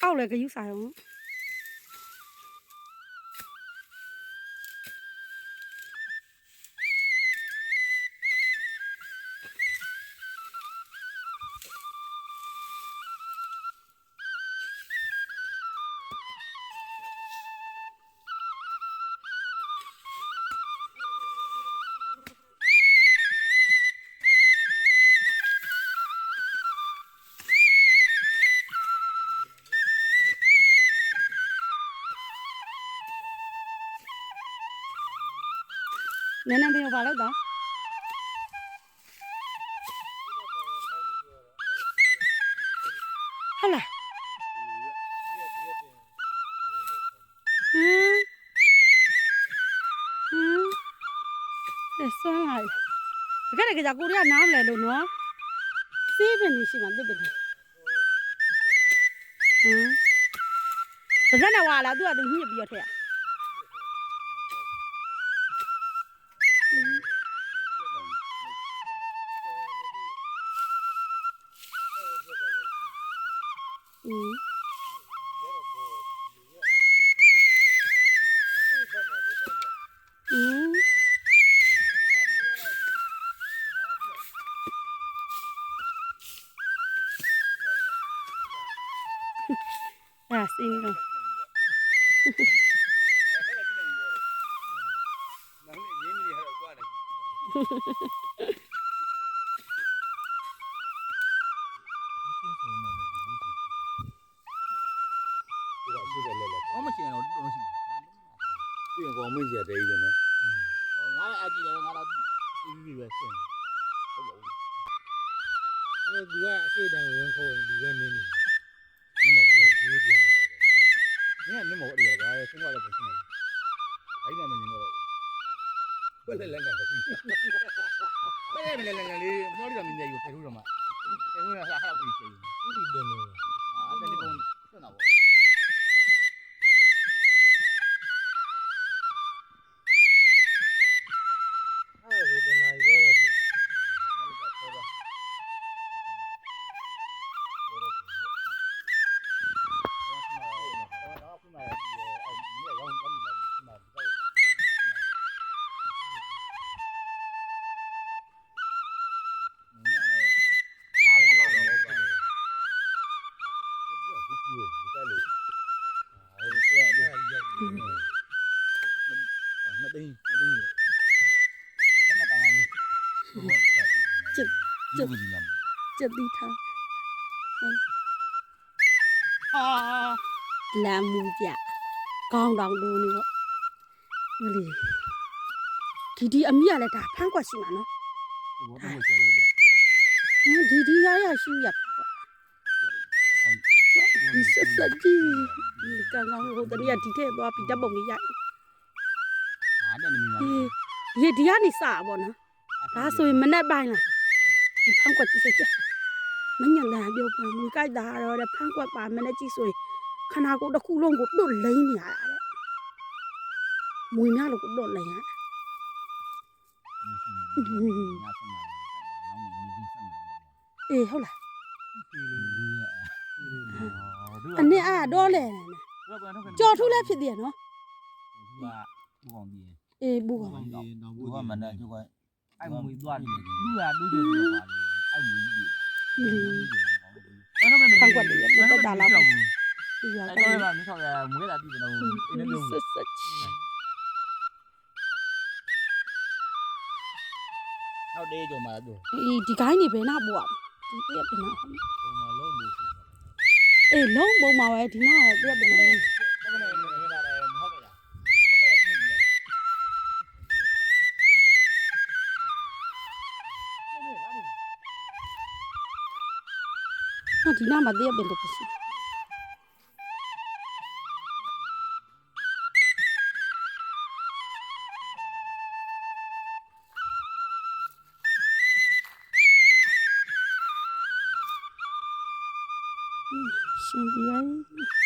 အောက်လည်းဂယူးဆိုင်အောင်နည်းနည်းပြောပါလို့တော့ဟုတ်လားဆွမ်းလာတယ်တကယ်တကယ်ကိုရီးယားနားမလဲလို့နော်စေးပင်နေရှိမှတစ်ပင်ပါဇက်နဲ့ဝါလာသူကသူညှစ်ပြီးတော့ထည့်အဲ့စင်းတော့我们现在东西，这个我们现在一个呢，俺俺记得俺那1个月钱，那个现在文口人里面没你，你冇我直接的。你冇这个，生活在不行了，哎呀，没人了，不来来来，不来来来来，你哪里个民家有退休了嘛？退休了啥还要回去？不是的呢，啊，那你讲是哪个？ကျက်သီးထားလမ်းမူကြကောင်းတောင်လို့နေပေါ့ဟိုလေဒီအမိကလည်းဒါဖမ်းကွက်ရှိမှာနော်ဒီရရရှိရဖမ်းကွက်ဒီဆက်စကြီးဒီကောင်ဟိုတည်းကဒီထဲသွားပြီးဓာတ်ပုံကြီးရိုက်ရေဒီကနေစပါဘောနော်ဒါဆိုရင်မနဲ့ပိုင်းလားဒီဖမ်းကွက်ကြည့်စကြမညံတာပြောပါမွေကြိုက်တာတော့ဖမ်းကွက်ပါမနဲ့ကြည့်ဆိုရင်ခနာကိုတစ်ခုလုံးကိုတွတ်လိမ့်နေရတာတဲ့မွေများလို့ကိုတွတ်လိမ့်ရအေးဟုတ်လားအနေအားတော့လဲကြော်ထုလဲဖြစ်တယ်နော်အေးဘူးကောင်ဘူးကမနဲ့ကျုပ်ကအဲ့မွေသွားတယ်လူကတို့တယ်ပြောပါလေအဲ့မွေကြီးဖမ်းကွက်တယ်တက်တာလားဘူးအဲ့တော့မှမင်းဆောင်ရမွေးတာပြည်တယ်တော့အင်းလုံးဆက်ဆက်နောက်တေးကြော်မှာတို့ဒီကိုင်းနေဘယ်နာပို့อ่ะဒီပြက်ဘယ်နာပုံမှာလုံးမို့အေးလုံးပုံမှာပဲဒီနာပြက်ဘယ်နာဒီနာမှာတည့်ဘယ်လိုဖြစ်ရှင်ပြ